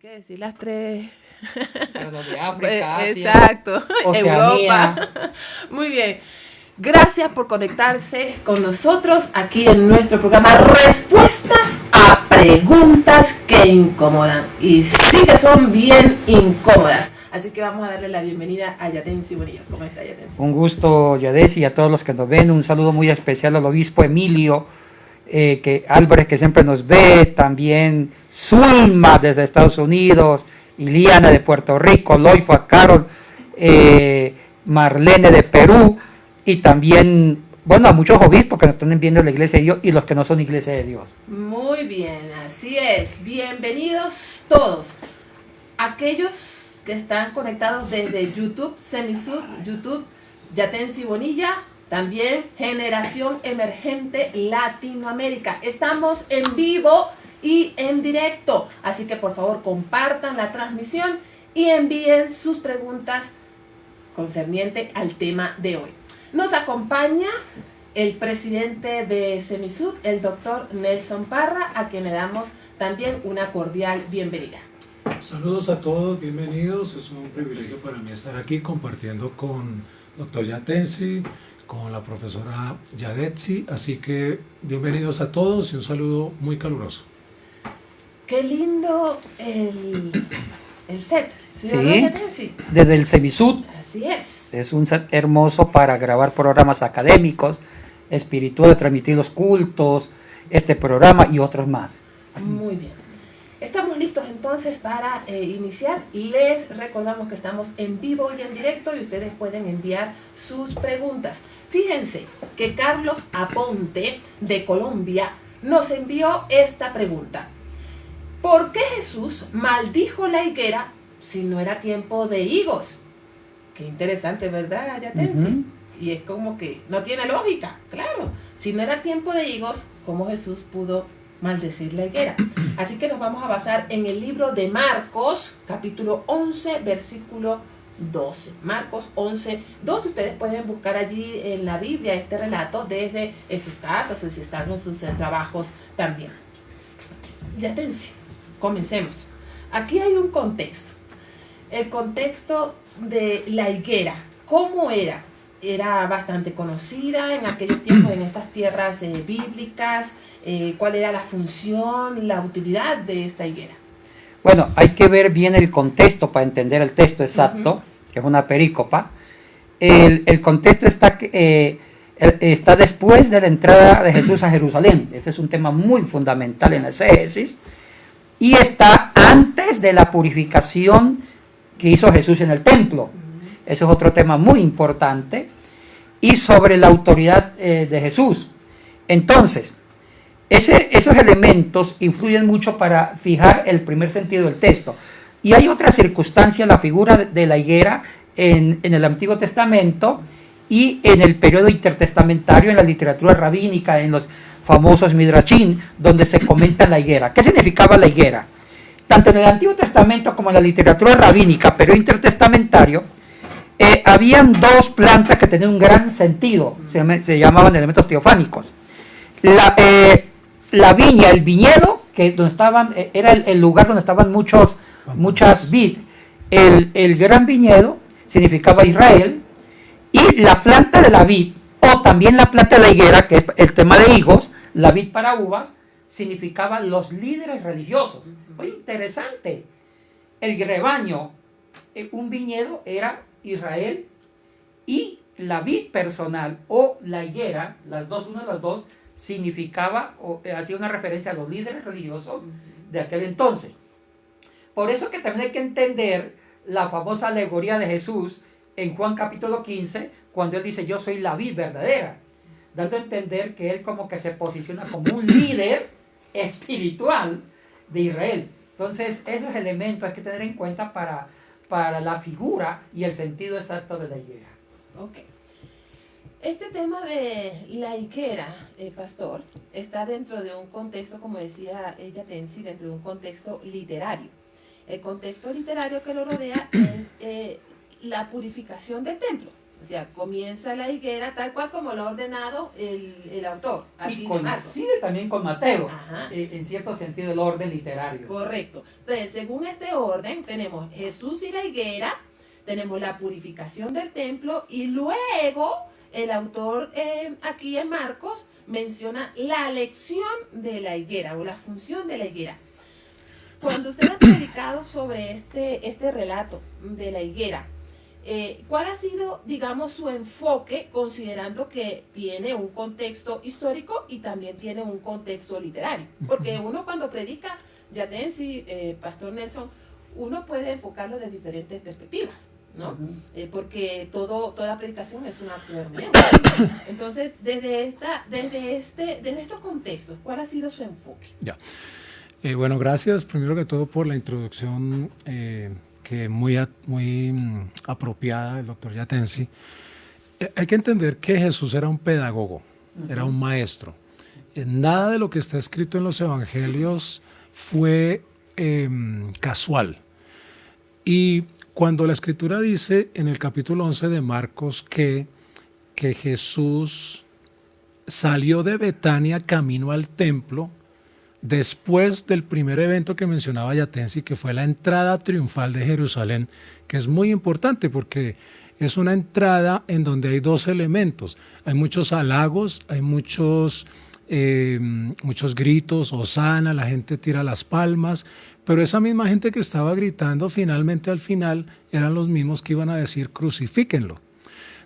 que decir las tres. Pero los de África, Asia, exacto, Oceanía. Europa. Muy bien. Gracias por conectarse con nosotros aquí en nuestro programa Respuestas a Preguntas que Incomodan. Y sí que son bien incómodas. Así que vamos a darle la bienvenida a Yatensi Bonilla. ¿Cómo está, Yatensi? Un gusto, Yadesi, y a todos los que nos ven. Un saludo muy especial al obispo Emilio Álvarez, que siempre nos ve. También Zulma desde Estados Unidos, Iliana de Puerto Rico, Loifa, Carol, Marlene de Perú. Y también, bueno, a muchos obispos que nos están viendo la Iglesia de Dios y los que no son Iglesia de Dios. Muy bien, así es. Bienvenidos todos. Aquellos que están conectados desde YouTube, Semisud, YouTube, Yatensi Bonilla, también Generación Emergente Latinoamérica. Estamos en vivo y en directo, así que por favor compartan la transmisión y envíen sus preguntas concerniente al tema de hoy. Nos acompaña el presidente de Semisud, el doctor Nelson Parra, a quien le damos también una cordial bienvenida. Saludos a todos, bienvenidos. Es un privilegio para mí estar aquí compartiendo con doctor Yatensi, con la profesora Yadetsi, así que bienvenidos a todos y un saludo muy caluroso. Qué lindo el set, ¿sí? Sí, desde el Semisud. Así es. Es un set hermoso para grabar programas académicos, espirituales, transmitir los cultos, este programa y otros más. Muy bien. Estamos listos entonces para iniciar. Les recordamos que estamos en vivo y en directo y ustedes pueden enviar sus preguntas. Fíjense que Carlos Aponte de Colombia nos envió esta pregunta. ¿Por qué Jesús maldijo la higuera si no era tiempo de higos? Qué interesante, ¿verdad, Yatensi? Y es como que no tiene lógica, claro. Si no era tiempo de higos, ¿cómo Jesús pudo maldecir la higuera? Así que nos vamos a basar en el libro de Marcos, capítulo 11, versículo 12. Marcos 11, 12. Ustedes pueden buscar allí en la Biblia este relato desde sus casas o si están en sus trabajos también. Yatensi, comencemos. Aquí hay un contexto. El contexto de la higuera, ¿cómo era? Era bastante conocida en aquellos tiempos en estas tierras bíblicas. ¿Cuál era la función, la utilidad de esta higuera? Bueno, hay que ver bien el contexto para entender el texto exacto, que es una perícopa. El contexto está después de la entrada de Jesús a Jerusalén. Este es un tema muy fundamental en la exégesis. Y está antes de la purificación que hizo Jesús en el templo. Ese es otro tema muy importante. Y sobre la autoridad de Jesús. Entonces, esos elementos influyen mucho para fijar el primer sentido del texto. Y hay otra circunstancia, la figura de la higuera en el Antiguo Testamento y en el periodo intertestamentario, en la literatura rabínica, en los famosos Midrashim, donde se comenta la higuera. ¿Qué significaba la higuera? Tanto en el Antiguo Testamento como en la literatura rabínica, periodo intertestamentario, habían dos plantas que tenían un gran sentido, se llamaban elementos teofánicos. La viña, el viñedo, que donde estaban, era el lugar donde estaban muchas vid. El gran viñedo significaba Israel, y la planta de la vid, o también la planta de la higuera, que es el tema de higos, la vid para uvas, significaba los líderes religiosos. Muy interesante. El rebaño, un viñedo era Israel, y la vid personal o la higuera, las dos, una de las dos, significaba o hacía una referencia a los líderes religiosos de aquel entonces. Por eso que también hay que entender la famosa alegoría de Jesús en Juan capítulo 15, cuando él dice: yo soy la vid verdadera, dando a entender que él como que se posiciona como un líder espiritual de Israel. Entonces esos elementos hay que tener en cuenta para la figura y el sentido exacto de la higuera. Ok. Este tema de la higuera, pastor, está dentro de un contexto, como decía Yatensi, dentro de un contexto literario. El contexto literario que lo rodea es la purificación del templo. O sea, comienza la higuera tal cual como lo ha ordenado el autor. Y aquí de Marcos. coincide también con Mateo, Ajá. en cierto sentido, el orden literario. Correcto. Entonces, según este orden, tenemos Jesús y la higuera, tenemos la purificación del templo y luego el autor aquí en Marcos menciona la lección de la higuera o la función de la higuera. Cuando usted ha predicado sobre este relato de la higuera, ¿cuál ha sido, digamos, su enfoque, considerando que tiene un contexto histórico y también tiene un contexto literario? Porque uno cuando predica, Yatensi, Pastor Nelson, uno puede enfocarlo de diferentes perspectivas, ¿no? Porque toda predicación es un acto de hermenéutica. Entonces, desde estos contextos, ¿cuál ha sido su enfoque? Ya. Bueno, gracias primero que todo por la introducción que muy apropiada del doctor Yatensi. Hay que entender que Jesús era un pedagogo, era un maestro. Nada de lo que está escrito en los evangelios fue casual. Y cuando la escritura dice en el capítulo 11 de Marcos que Jesús salió de Betania camino al templo, después del primer evento que mencionaba Yatensi, que fue la entrada triunfal de Jerusalén, que es muy importante porque es una entrada en donde hay dos elementos. Hay muchos halagos, hay muchos gritos, hosana, la gente tira las palmas, pero esa misma gente que estaba gritando finalmente al final eran los mismos que iban a decir crucifíquenlo.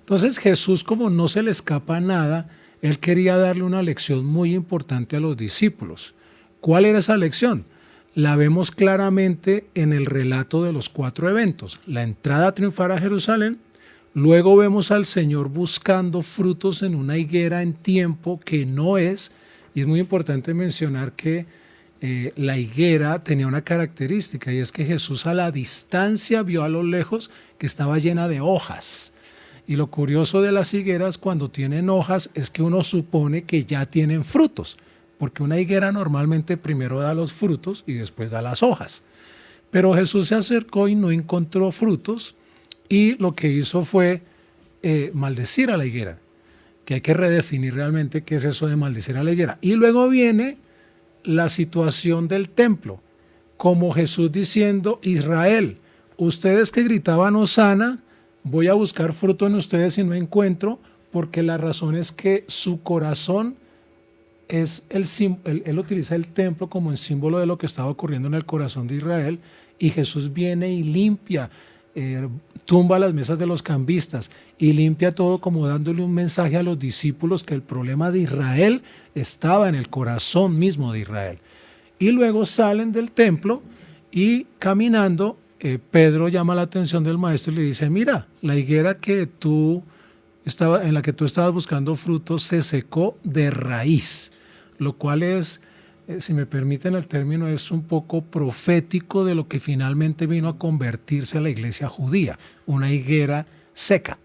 Entonces Jesús, como no se le escapa nada, él quería darle una lección muy importante a los discípulos. ¿Cuál era esa lección? La vemos claramente en el relato de los 4 eventos. La entrada triunfal a Jerusalén, luego vemos al Señor buscando frutos en una higuera en tiempo que no es, y es muy importante mencionar que la higuera tenía una característica, y es que Jesús a la distancia vio a lo lejos que estaba llena de hojas. Y lo curioso de las higueras cuando tienen hojas es que uno supone que ya tienen frutos, porque una higuera normalmente primero da los frutos y después da las hojas. Pero Jesús se acercó y no encontró frutos, y lo que hizo fue maldecir a la higuera, que hay que redefinir realmente qué es eso de maldecir a la higuera. Y luego viene la situación del templo, como Jesús diciendo: Israel, ustedes que gritaban hosana, voy a buscar fruto en ustedes y no encuentro, porque la razón es que su corazón es él utiliza el templo como el símbolo de lo que estaba ocurriendo en el corazón de Israel, y Jesús viene y limpia, tumba las mesas de los cambistas y limpia todo, como dándole un mensaje a los discípulos que el problema de Israel estaba en el corazón mismo de Israel. Y luego salen del templo y caminando, Pedro llama la atención del maestro y le dice: mira, la higuera en la que tú estabas buscando frutos se secó de raíz, lo cual es, si me permiten el término, es un poco profético de lo que finalmente vino a convertirse a la iglesia judía, una higuera seca.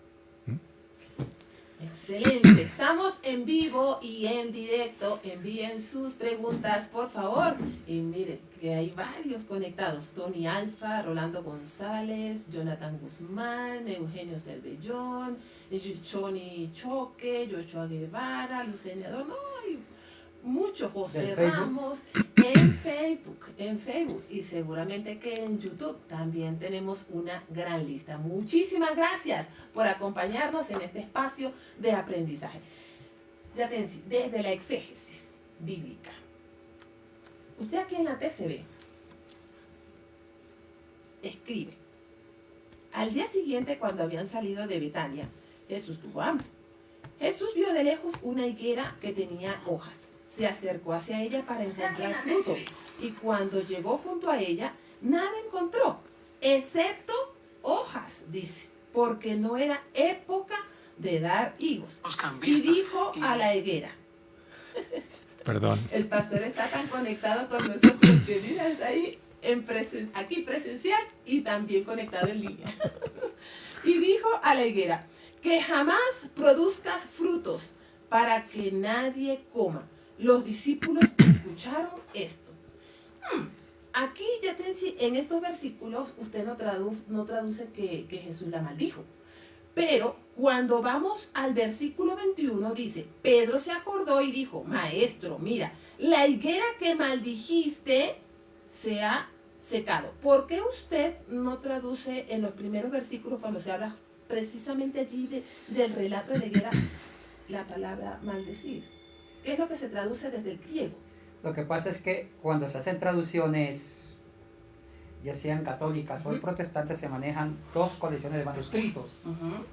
Excelente, estamos en vivo y en directo. Envíen sus preguntas, por favor. Y miren que hay varios conectados: Tony Alfa, Rolando González, Jonathan Guzmán, Eugenio Cervellón, Choni Choque, Joshua Guevara, Lucenia Dono, hay mucho, José Ramos, en Facebook, y seguramente que en YouTube también tenemos una gran lista. Muchísimas gracias por acompañarnos en este espacio de aprendizaje. Yatensi, desde la exégesis bíblica, usted aquí en la TCB escribe: al día siguiente, cuando habían salido de Betania, Jesús tuvo hambre. Jesús vio de lejos una higuera que tenía hojas. Se acercó hacia ella para encontrar fruto, y cuando llegó junto a ella, nada encontró, excepto hojas, dice, porque no era época de dar higos. Y dijo a la higuera. Perdón. El pastor está tan conectado con nosotros que mira, está ahí aquí presencial y también conectado en línea. Y dijo a la higuera: que jamás produzcas frutos, para que nadie coma. Los discípulos escucharon esto. Aquí, Yatensi, en estos versículos usted no traduce que Jesús la maldijo, pero Cuando vamos al versículo 21 dice, Pedro se acordó y dijo, maestro, mira, la higuera que maldijiste se ha secado. ¿Por qué usted no traduce en los primeros versículos cuando se habla precisamente allí del relato de la higuera la palabra maldecir? ¿Qué es lo que se traduce desde el griego? Lo que pasa es que cuando se hacen traducciones, ya sean católicas o protestantes, se manejan dos colecciones de manuscritos.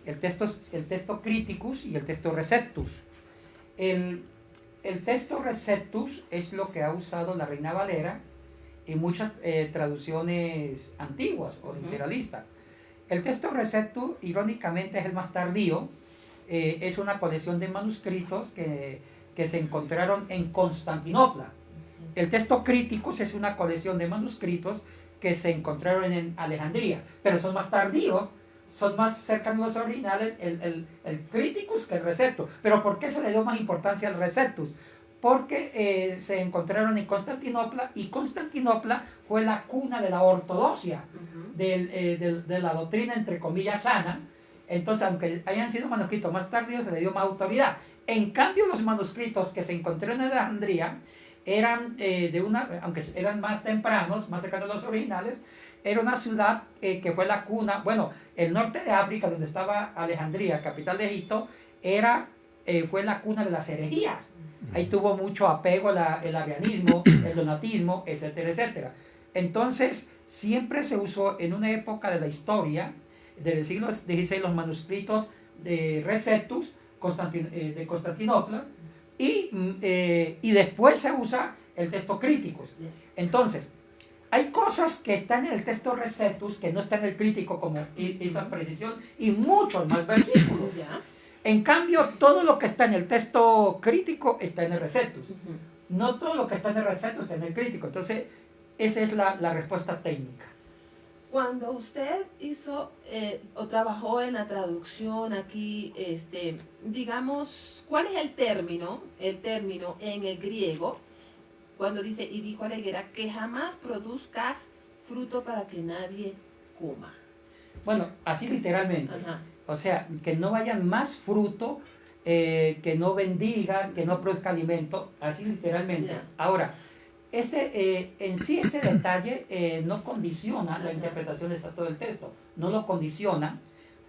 El texto Criticus y el texto Receptus. El texto Receptus es lo que ha usado la Reina Valera y muchas traducciones antiguas o literalistas. El texto Receptus, irónicamente, es el más tardío. Es una colección de manuscritos que se encontraron en Constantinopla. El texto Criticus es una colección de manuscritos que se encontraron en Alejandría, pero son más tardíos, son más cercanos a los originales, el Criticus que el Receptus. ¿Pero por qué se le dio más importancia al Receptus? Porque se encontraron en Constantinopla, y Constantinopla fue la cuna de la ortodoxia, de la doctrina entre comillas sana. Entonces, aunque hayan sido manuscritos más tardíos, se le dio más autoridad. En cambio, los manuscritos que se encontraron en Alejandría eran aunque eran más tempranos, más cercanos a los originales, era una ciudad que fue la cuna, bueno, el norte de África, donde estaba Alejandría, capital de Egipto, fue la cuna de las herejías. Ahí tuvo mucho apego el arrianismo, el donatismo, etcétera, etcétera. Entonces, siempre se usó en una época de la historia, del siglo XVI, los manuscritos de Receptus, de Constantinopla, y después se usa el texto Criticus. Entonces, hay cosas que están en el texto Receptus que no están en el Crítico, como esa precisión, y muchos más versículos. En cambio, todo lo que está en el texto Crítico está en el Receptus. No todo lo que está en el Receptus está en el Crítico. Entonces, esa es la respuesta técnica. Cuando usted hizo o trabajó en la traducción aquí, digamos, ¿cuál es el término en el griego cuando dice, y dijo a la higuera, que jamás produzcas fruto para que nadie coma? Bueno, así literalmente. O sea, que no vaya más fruto, que no bendiga, que no produzca alimento, así literalmente. Ahora, en sí ese detalle no condiciona la interpretación exacta del texto, no lo condiciona.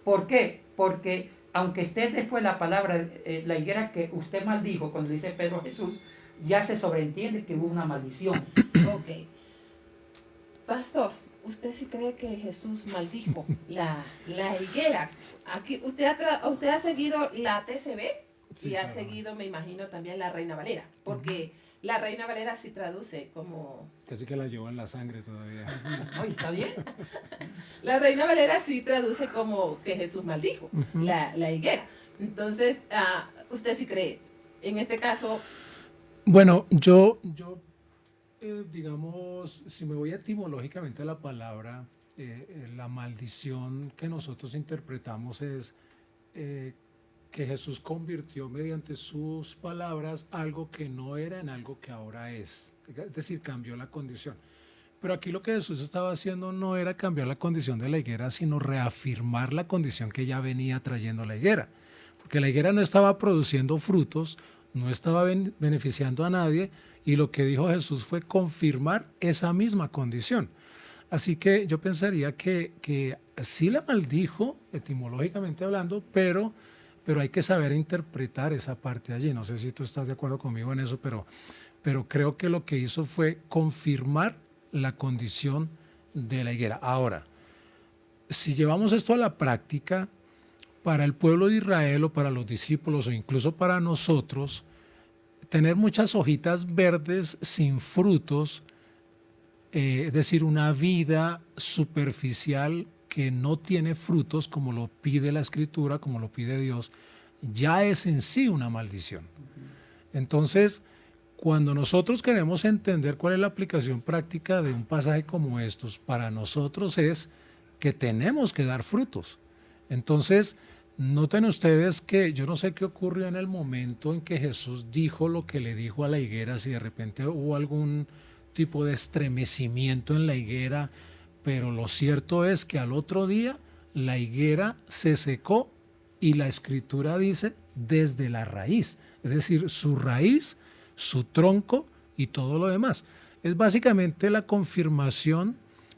¿Por qué? Porque aunque esté después la palabra, la higuera que usted maldijo, cuando dice Pedro a Jesús, ya se sobreentiende que hubo una maldición. Ok. Pastor, ¿usted sí cree que Jesús maldijo la higuera? Aquí, usted ha seguido la TCB Sí, y ha claro. seguido, me imagino, también la Reina Valera, porque la Reina Valera sí traduce como... Casi que la llevo en la sangre todavía. Oye, ¿está bien? La Reina Valera sí traduce como que Jesús maldijo la higuera. Entonces, ¿usted sí cree? En este caso... Bueno, yo digamos, si me voy etimológicamente a la palabra, la maldición que nosotros interpretamos es que Jesús convirtió mediante sus palabras algo que no era en algo que ahora es decir, cambió la condición. Pero aquí lo que Jesús estaba haciendo no era cambiar la condición de la higuera, sino reafirmar la condición que ya venía trayendo la higuera. Porque la higuera no estaba produciendo frutos, no estaba beneficiando a nadie, y lo que dijo Jesús fue confirmar esa misma condición. Así que yo pensaría que sí la maldijo, etimológicamente hablando, pero hay que saber interpretar esa parte allí. No sé si tú estás de acuerdo conmigo en eso, pero creo que lo que hizo fue confirmar la condición de la higuera. Ahora, si llevamos esto a la práctica, para el pueblo de Israel o para los discípulos o incluso para nosotros, tener muchas hojitas verdes sin frutos, es decir, una vida superficial que no tiene frutos como lo pide la Escritura, como lo pide Dios, ya es en sí una maldición. Entonces, cuando nosotros queremos entender cuál es la aplicación práctica de un pasaje como estos, para nosotros es que tenemos que dar frutos. Entonces, noten ustedes que yo no sé qué ocurrió en el momento en que Jesús dijo lo que le dijo a la higuera, si de repente hubo algún tipo de estremecimiento en la higuera, pero lo cierto es que al otro día la higuera se secó y la escritura dice desde la raíz, es decir, su raíz, su tronco y todo lo demás. Es básicamente la confirmación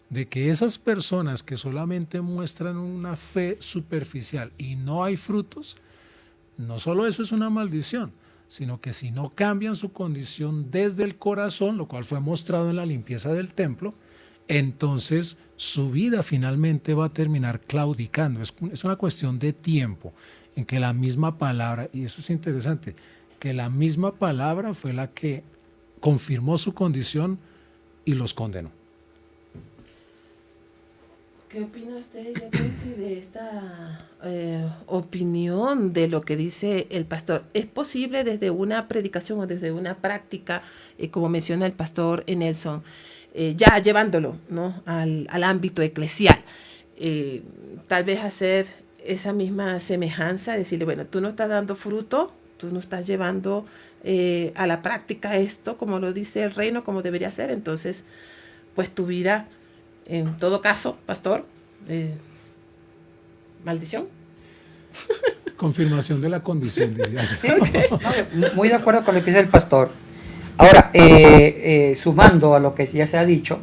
de que esas personas que solamente muestran una fe superficial y no hay frutos, no solo eso es una maldición, sino que si no cambian su condición desde el corazón, lo cual fue mostrado en la limpieza del templo, entonces su vida finalmente va a terminar claudicando. Es una cuestión de tiempo en que la misma palabra, y eso es interesante, que la misma palabra fue la que confirmó su condición y los condenó. ¿Qué opina usted, Yatensi, de esta opinión de lo que dice el pastor? ¿Es posible desde una predicación o desde una práctica, como menciona el pastor Nelson, ya llevándolo, ¿no?, al ámbito eclesial, tal vez hacer esa misma semejanza, decirle, bueno, tú no estás dando fruto, tú no estás llevando a la práctica esto, como lo dice el reino, como debería ser, entonces, pues tu vida... En todo caso, pastor, maldición. Confirmación de la condición, diría yo. Sí, no, muy de acuerdo con lo que dice el pastor. Ahora, sumando a lo que ya se ha dicho,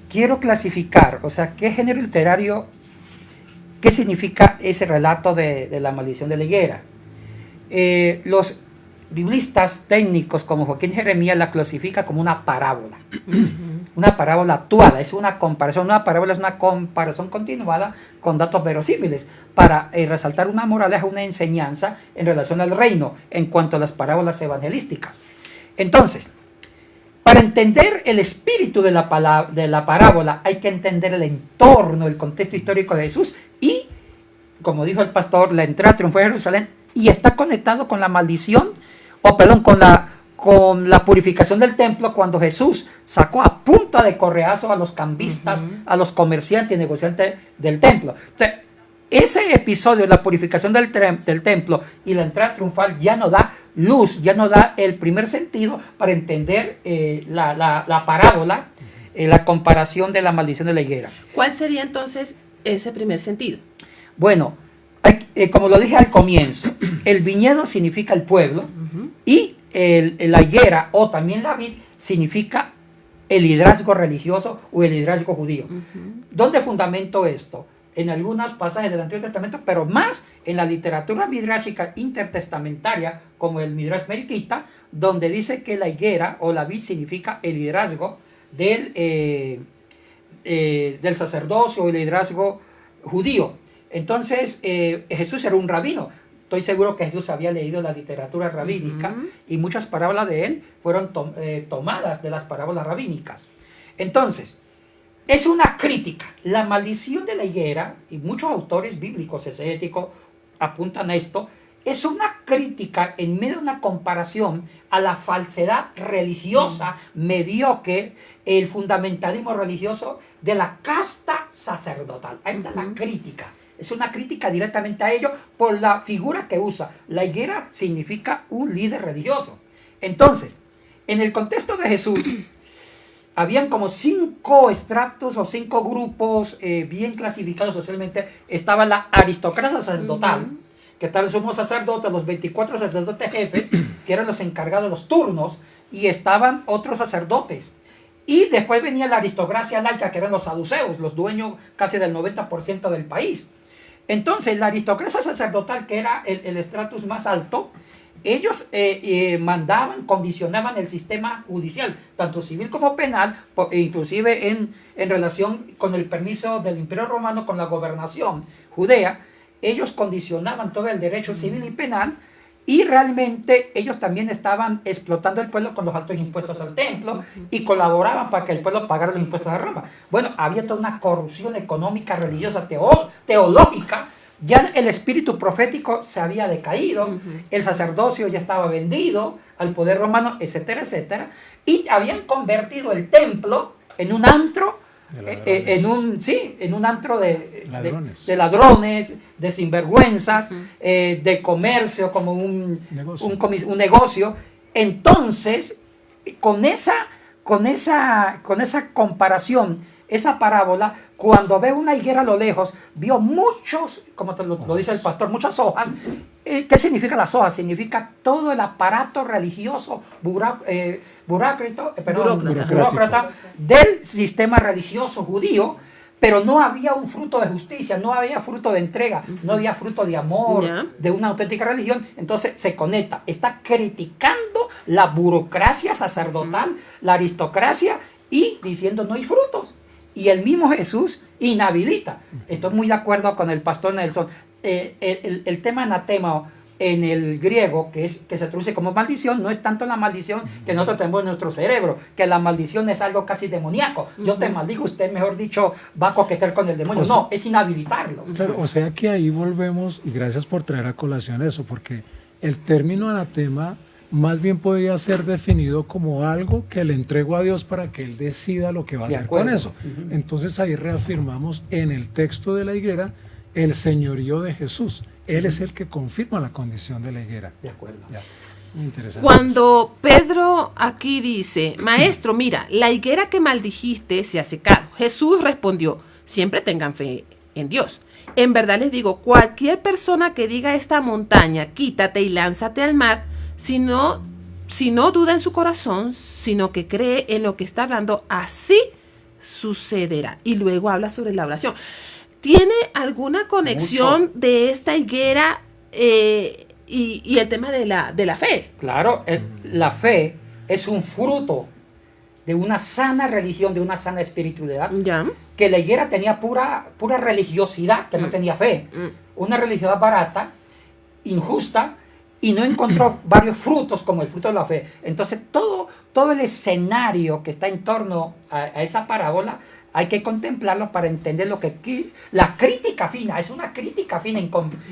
quiero clasificar, o sea, qué género literario, qué significa ese relato de la maldición de la higuera. Los biblistas técnicos como Joaquín Jeremías la clasifica como una parábola. Una parábola actuada, es una comparación. Una parábola es una comparación continuada con datos verosímiles para resaltar una moraleja, una enseñanza en relación al reino en cuanto a las parábolas evangelísticas. Entonces, para entender el espíritu de la parábola hay que entender el entorno, el contexto histórico de Jesús y, como dijo el pastor, la entrada triunfal de Jerusalén, y está conectado con la maldición, con la purificación del templo, cuando Jesús sacó a punta de correazo a los cambistas, a los comerciantes y negociantes del templo. Entonces, ese episodio de la purificación del templo y la entrada triunfal ya no da luz, ya no da el primer sentido para entender la parábola, la comparación de la maldición de la higuera. ¿Cuál sería entonces ese primer sentido? Bueno, como lo dije al comienzo, el viñedo significa el pueblo y la higuera o también la vid significa el liderazgo religioso o el liderazgo judío. ¿Dónde fundamento esto? En algunos pasajes del Antiguo Testamento, pero más en la literatura midrashica intertestamentaria, como el Midrash Melquita, donde dice que la higuera o la vid significa el liderazgo del sacerdocio o el liderazgo judío. Entonces, Jesús era un rabino. Estoy seguro que Jesús había leído la literatura rabínica y muchas parábolas de él fueron tomadas de las parábolas rabínicas. Entonces, es una crítica. La maldición de la higuera, y muchos autores bíblicos exegéticos apuntan a esto, es una crítica en medio de una comparación a la falsedad religiosa mediocre, el fundamentalismo religioso de la casta sacerdotal. Ahí está la crítica. Es una crítica directamente a ello por la figura que usa. La higuera significa un líder religioso. Entonces, en el contexto de Jesús, habían como 5 estratos o 5 grupos bien clasificados socialmente. Estaba la aristocracia sacerdotal, que estaba el sumo sacerdote, los 24 sacerdotes jefes, que eran los encargados de los turnos, y estaban otros sacerdotes. Y después venía la aristocracia laica, que eran los saduceos, los dueños casi del 90% del país. Entonces, la aristocracia sacerdotal, que era el estratus más alto, ellos mandaban, condicionaban el sistema judicial, tanto civil como penal, inclusive en relación con el permiso del Imperio Romano, con la gobernación judea. Ellos condicionaban todo el derecho civil y penal, y realmente ellos también estaban explotando el pueblo con los altos impuestos al templo y colaboraban para que el pueblo pagara los impuestos a Roma. Bueno, había toda una corrupción económica, religiosa, teológica. Ya el espíritu profético se había decaído, el sacerdocio ya estaba vendido al poder romano, etcétera, etcétera. Y habían convertido el templo en un antro, en un antro de ladrones, de sinvergüenzas, de comercio, como un negocio. Entonces, con esa comparación esa parábola, cuando ve una higuera a lo lejos, vio muchos, como lo dice el pastor, muchas hojas. ¿Qué significa las hojas? Significa todo el aparato religioso burócrata del sistema religioso judío, pero no había un fruto de justicia, no había fruto de entrega, no había fruto de amor, de una auténtica religión. Entonces se conecta, está criticando la burocracia sacerdotal, la aristocracia, y diciendo no hay frutos. Y el mismo Jesús inhabilita. Estoy muy de acuerdo con el pastor Nelson. El tema anatema en el griego, que se traduce como maldición, no es tanto la maldición que nosotros tenemos en nuestro cerebro, que la maldición es algo casi demoníaco. Yo te maldigo, usted, mejor dicho, va a coquetear con el demonio. No, es inhabilitarlo. Claro, o sea que ahí volvemos, y gracias por traer a colación eso, porque el término anatema más bien podría ser definido como algo que le entrego a Dios para que Él decida lo que va a hacer con eso. Entonces ahí reafirmamos en el texto de la higuera el señorío de Jesús. Él es el que confirma la condición de la higuera. De acuerdo. Ya. Muy interesante. Cuando Pedro aquí dice, maestro, mira, la higuera que maldijiste se ha secado. Jesús respondió, siempre tengan fe en Dios. En verdad les digo, cualquier persona que diga a esta montaña, quítate y lánzate al mar, si no duda en su corazón, sino que cree en lo que está hablando, así sucederá. Y luego habla sobre la oración. ¿Tiene alguna conexión de esta higuera y el tema de la fe? Claro, la fe es un fruto de una sana religión, de una sana espiritualidad. Ya. Que la higuera tenía pura religiosidad, que no tenía fe. Una religiosidad barata, injusta, y no encontró varios frutos como el fruto de la fe. Entonces todo el escenario que está en torno a esa parábola hay que contemplarlo para entender lo que la crítica fina, es una crítica fina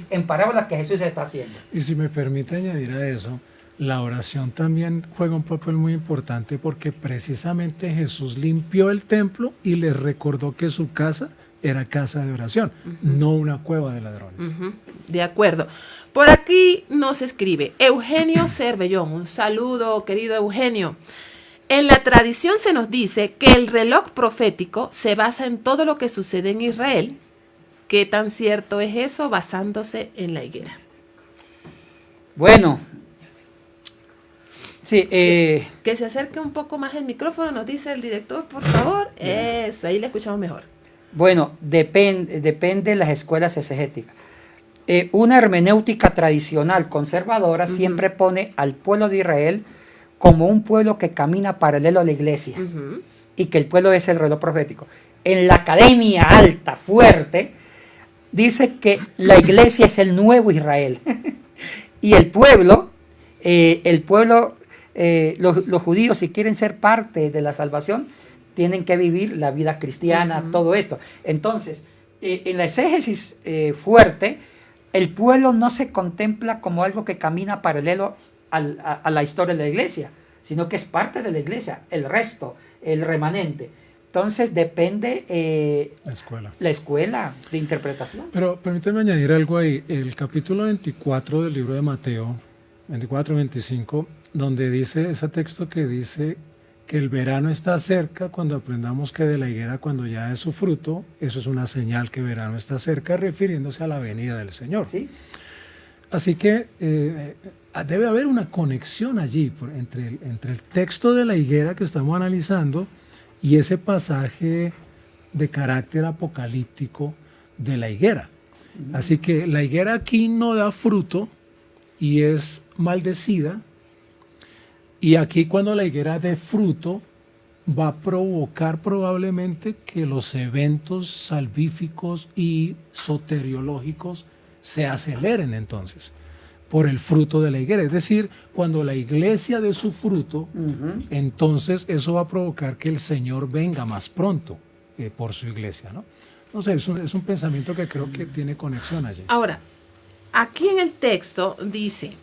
en parábola que Jesús está haciendo. Y si me permite añadir a eso, la oración también juega un papel muy importante, porque precisamente Jesús limpió el templo y les recordó que su casa era casa de oración, no una cueva de ladrones. De acuerdo. Por aquí nos escribe Eugenio Cervellón. Un saludo, querido Eugenio. En la tradición se nos dice que el reloj profético se basa en todo lo que sucede en Israel. ¿Qué tan cierto es eso basándose en la higuera? Bueno, sí. Que se acerque un poco más el micrófono, nos dice el director, por favor. Eso, ahí le escuchamos mejor. Bueno, depende de las escuelas exegéticas. Una hermenéutica tradicional conservadora siempre pone al pueblo de Israel como un pueblo que camina paralelo a la iglesia y que el pueblo es el reloj profético. En la academia alta, fuerte, dice que la iglesia es el nuevo Israel y el pueblo, los judíos, si quieren ser parte de la salvación, tienen que vivir la vida cristiana, todo esto. Entonces, en la exégesis fuerte, el pueblo no se contempla como algo que camina paralelo a la historia de la iglesia, sino que es parte de la iglesia, el resto, el remanente. Entonces depende la escuela de interpretación. Pero permíteme añadir algo ahí. El capítulo 24 del libro de Mateo, 24-25, donde dice ese texto que dice que el verano está cerca, cuando aprendamos que de la higuera, cuando ya es su fruto, eso es una señal que el verano está cerca, refiriéndose a la venida del Señor. ¿Sí? Así que debe haber una conexión allí entre el texto de la higuera que estamos analizando y ese pasaje de carácter apocalíptico de la higuera. Así que la higuera aquí no da fruto y es maldecida. Y aquí, cuando la higuera dé fruto, va a provocar probablemente que los eventos salvíficos y soteriológicos se aceleren entonces por el fruto de la higuera. Es decir, cuando la iglesia dé su fruto, entonces eso va a provocar que el Señor venga más pronto por su iglesia, ¿no? Entonces es un pensamiento que creo que tiene conexión allí. Ahora, aquí en el texto dice,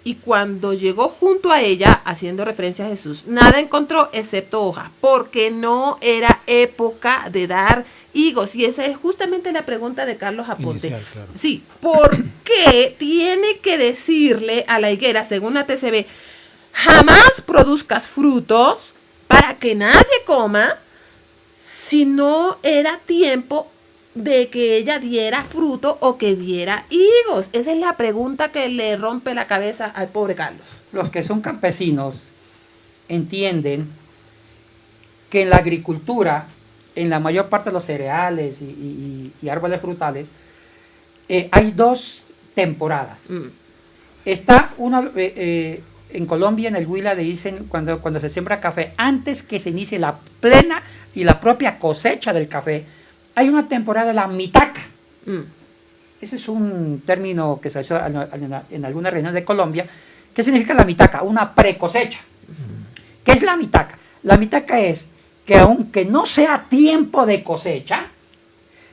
y cuando llegó junto a ella, haciendo referencia a Jesús, nada encontró excepto hojas, porque no era época de dar higos. Y esa es justamente la pregunta de Carlos Aponte. Inicial, claro. Sí, ¿por qué tiene que decirle a la higuera, según la TCB, jamás produzcas frutos para que nadie coma, si no era tiempo de que ella diera fruto o que diera higos? Esa es la pregunta que le rompe la cabeza al pobre Carlos. Los que son campesinos entienden que en la agricultura, en la mayor parte de los cereales y árboles frutales, hay dos temporadas. Está una, en Colombia, en el Huila, le dicen cuando se siembra café, antes que se inicie la plena y la propia cosecha del café, hay una temporada de la mitaca. Ese es un término que se usó en alguna región de Colombia. ¿Qué significa la mitaca? Una precosecha. ¿Qué es la mitaca? La mitaca es que aunque no sea tiempo de cosecha,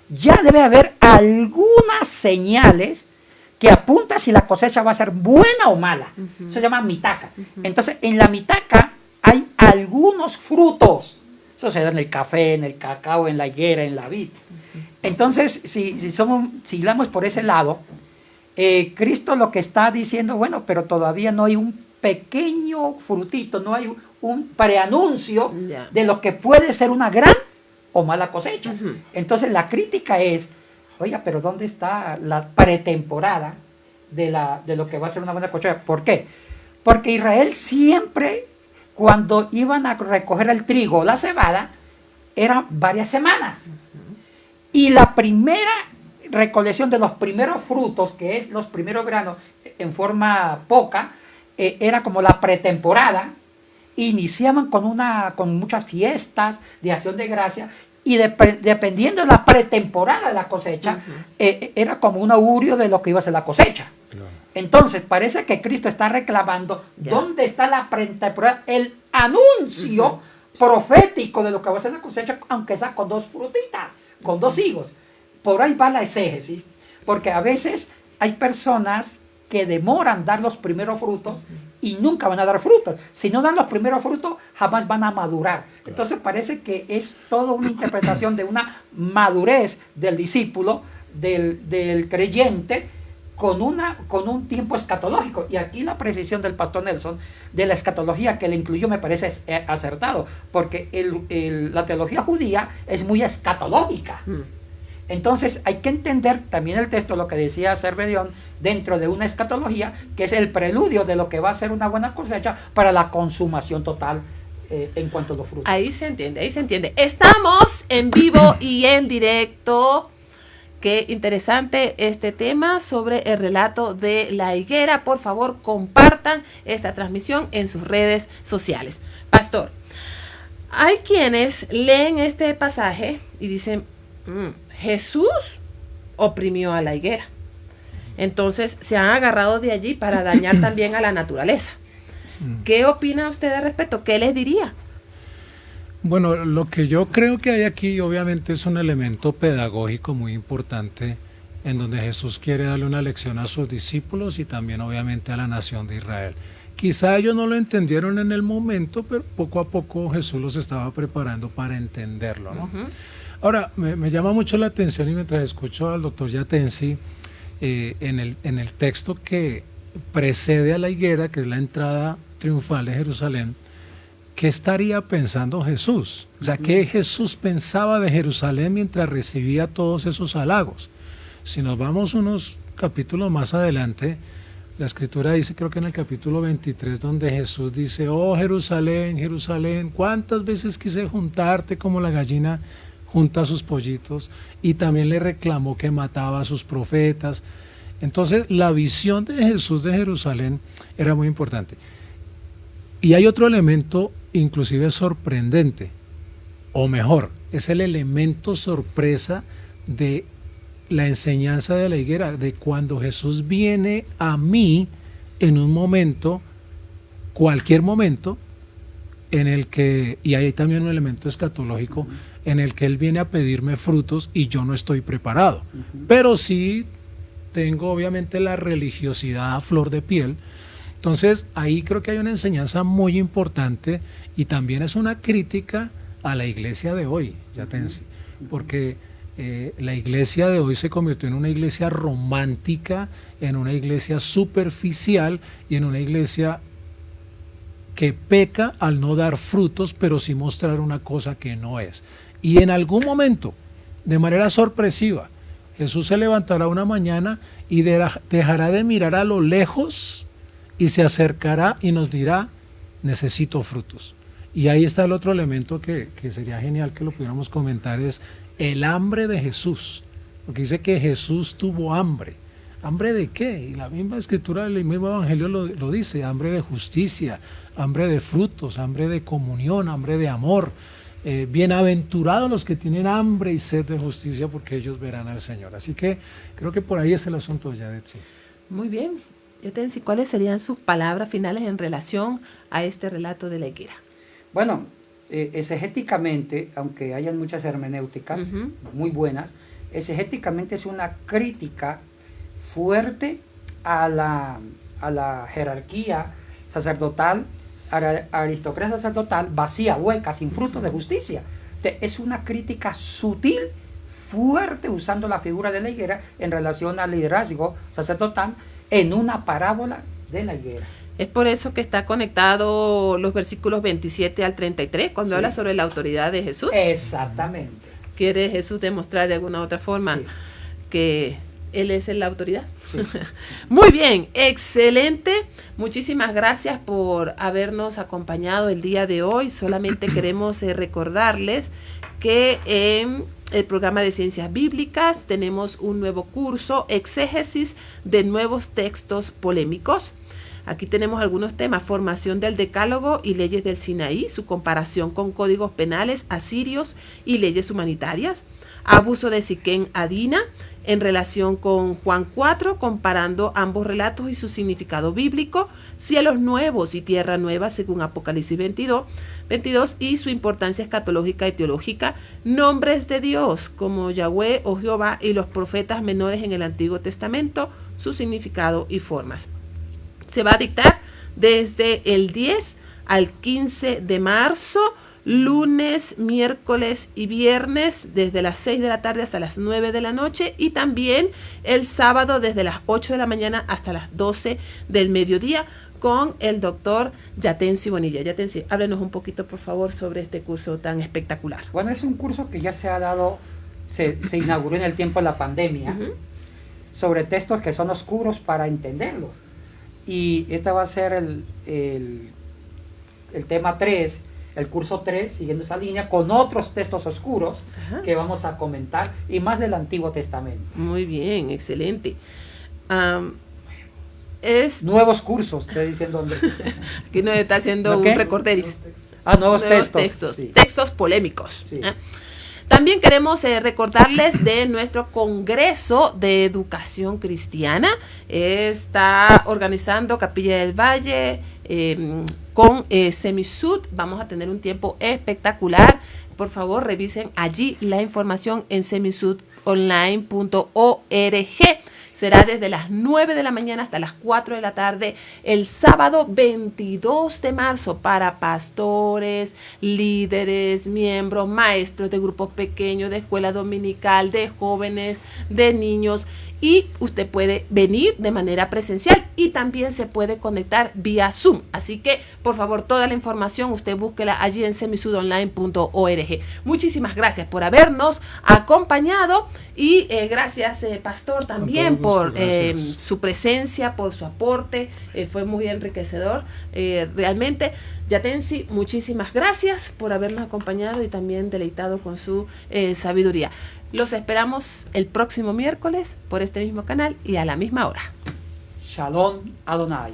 ya debe haber algunas señales que apuntan si la cosecha va a ser buena o mala. Se llama mitaca. Entonces, en la mitaca hay algunos frutos. Eso se da en el café, en el cacao, en la higuera, en la vid. Entonces, si hablamos por ese lado, Cristo lo que está diciendo, bueno, pero todavía no hay un pequeño frutito, no hay un preanuncio de lo que puede ser una gran o mala cosecha. Entonces la crítica es, oiga, pero ¿dónde está la pretemporada de lo que va a ser una buena cosecha? ¿Por qué? Porque Israel siempre, cuando iban a recoger el trigo o la cebada, eran varias semanas. Y la primera recolección de los primeros frutos, que es los primeros granos en forma poca, era como la pretemporada. Iniciaban con muchas fiestas de acción de gracia y dependiendo de la pretemporada de la cosecha, era como un augurio de lo que iba a ser la cosecha. Claro. Entonces parece que Cristo está reclamando dónde está la pretemporada, el anuncio profético de lo que va a ser la cosecha, aunque sea con dos frutitas, con dos higos. Por ahí va la exégesis, porque a veces hay personas que demoran dar los primeros frutos y nunca van a dar frutos. Si no dan los primeros frutos, jamás van a madurar. Entonces parece que es toda una interpretación de una madurez del discípulo, del creyente, con un tiempo escatológico. Y aquí la precisión del pastor Nelson de la escatología que le incluyó me parece acertado, porque la teología judía es muy escatológica. Entonces hay que entender también el texto, lo que decía Cervedión, dentro de una escatología, que es el preludio de lo que va a ser una buena cosecha para la consumación total en cuanto a los frutos. Ahí se entiende, ahí se entiende. Estamos en vivo y en directo. Qué interesante este tema sobre el relato de la higuera. Por favor, compartan esta transmisión en sus redes sociales. Pastor, hay quienes leen este pasaje y dicen, Jesús oprimió a la higuera. Entonces se han agarrado de allí para dañar también a la naturaleza. ¿Qué opina usted al respecto? ¿Qué les diría? Bueno, lo que yo creo que hay aquí obviamente es un elemento pedagógico muy importante en donde Jesús quiere darle una lección a sus discípulos y también obviamente a la nación de Israel. Quizá ellos no lo entendieron en el momento, pero poco a poco Jesús los estaba preparando para entenderlo, ¿no? Ahora, me llama mucho la atención y mientras escucho al doctor Yatensi, en el texto que precede a la higuera, que es la entrada triunfal de Jerusalén, ¿qué estaría pensando Jesús? O sea, ¿qué Jesús pensaba de Jerusalén mientras recibía todos esos halagos? Si nos vamos unos capítulos más adelante, la escritura dice, creo que en el capítulo 23, donde Jesús dice, oh Jerusalén, Jerusalén, ¿cuántas veces quise juntarte como la gallina junta a sus pollitos? Y también le reclamó que mataba a sus profetas. Entonces la visión de Jesús de Jerusalén era muy importante. Y hay otro elemento inclusive sorprendente, o mejor, es el elemento sorpresa de la enseñanza de la higuera, de cuando Jesús viene a mí en un momento, cualquier momento, en el que, y hay también un elemento escatológico, en el que Él viene a pedirme frutos y yo no estoy preparado. Pero sí tengo obviamente la religiosidad a flor de piel. Entonces ahí creo que hay una enseñanza muy importante y también es una crítica a la iglesia de hoy, Yatensi, porque la iglesia de hoy se convirtió en una iglesia romántica, en una iglesia superficial y en una iglesia que peca al no dar frutos, pero sí mostrar una cosa que no es. Y en algún momento, de manera sorpresiva, Jesús se levantará una mañana y dejará de mirar a lo lejos y se acercará y nos dirá, necesito frutos. Y ahí está el otro elemento que sería genial que lo pudiéramos comentar, es el hambre de Jesús. Porque dice que Jesús tuvo hambre. ¿Hambre de qué? Y la misma escritura del mismo evangelio lo dice, hambre de justicia, hambre de frutos, hambre de comunión, hambre de amor. Bienaventurados los que tienen hambre y sed de justicia, porque ellos verán al Señor. Así que creo que por ahí es el asunto, Yadetsi. Muy bien. Yatensi, ¿cuáles serían sus palabras finales en relación a este relato de la higuera? Bueno, exegéticamente, aunque hayan muchas hermenéuticas muy buenas, exegéticamente es una crítica fuerte a la jerarquía sacerdotal, a la aristocracia sacerdotal vacía, hueca, sin fruto de justicia. Es una crítica sutil, fuerte, usando la figura de la higuera en relación al liderazgo sacerdotal en una parábola de la higuera. Es por eso que está conectado los versículos 27 al 33, cuando habla sobre la autoridad de Jesús. Exactamente. ¿Quiere Jesús demostrar de alguna u otra forma que Él es la autoridad? Sí. Muy bien, excelente. Muchísimas gracias por habernos acompañado el día de hoy. Solamente queremos recordarles que en el programa de Ciencias Bíblicas tenemos un nuevo curso, Exégesis de Nuevos Textos Polémicos. Aquí tenemos algunos temas: formación del Decálogo y leyes del Sinaí, su comparación con códigos penales asirios y leyes humanitarias, abuso de Siquén a Dina en relación con Juan 4, comparando ambos relatos y su significado bíblico, cielos nuevos y tierra nueva según Apocalipsis 22 y su importancia escatológica y teológica, nombres de Dios como Yahweh o Jehová y los profetas menores en el Antiguo Testamento, su significado y formas. Se va a dictar desde el 10 al 15 de marzo, lunes, miércoles y viernes, desde las 6 de la tarde hasta las 9 de la noche, y también el sábado desde las 8 de la mañana hasta las 12 del mediodía, con el doctor Yatensi Bonilla. Yatensi, háblenos un poquito, por favor, sobre este curso tan espectacular. Bueno, es un curso que ya se ha dado, se inauguró en el tiempo de la pandemia, sobre textos que son oscuros para entenderlos. Y este va a ser el tema 3, el curso 3, siguiendo esa línea, con otros textos oscuros que vamos a comentar, y más del Antiguo Testamento. Muy bien, excelente. Nuevos cursos, estoy diciendo, Andrés. Aquí nos está haciendo un recorderis. Nuevos textos. Sí. Textos polémicos. Sí. También queremos recordarles de nuestro Congreso de Educación Cristiana. Está organizando Capilla del Valle con Semisud. Vamos a tener un tiempo espectacular. Por favor, revisen allí la información en semisudonline.org. Será desde las 9 de la mañana hasta las 4 de la tarde, el sábado 22 de marzo, para pastores, líderes, miembros, maestros de grupos pequeños, de escuela dominical, de jóvenes, de niños. Y usted puede venir de manera presencial y también se puede conectar vía Zoom. Así que, por favor, toda la información usted búsquela allí en semisudonline.org. Muchísimas gracias por habernos acompañado y gracias, Pastor, también por su presencia, por su aporte. Fue muy enriquecedor. Realmente, Yatensi, muchísimas gracias por habernos acompañado y también deleitado con su sabiduría. Los esperamos el próximo miércoles por este mismo canal y a la misma hora. Shalom Adonai.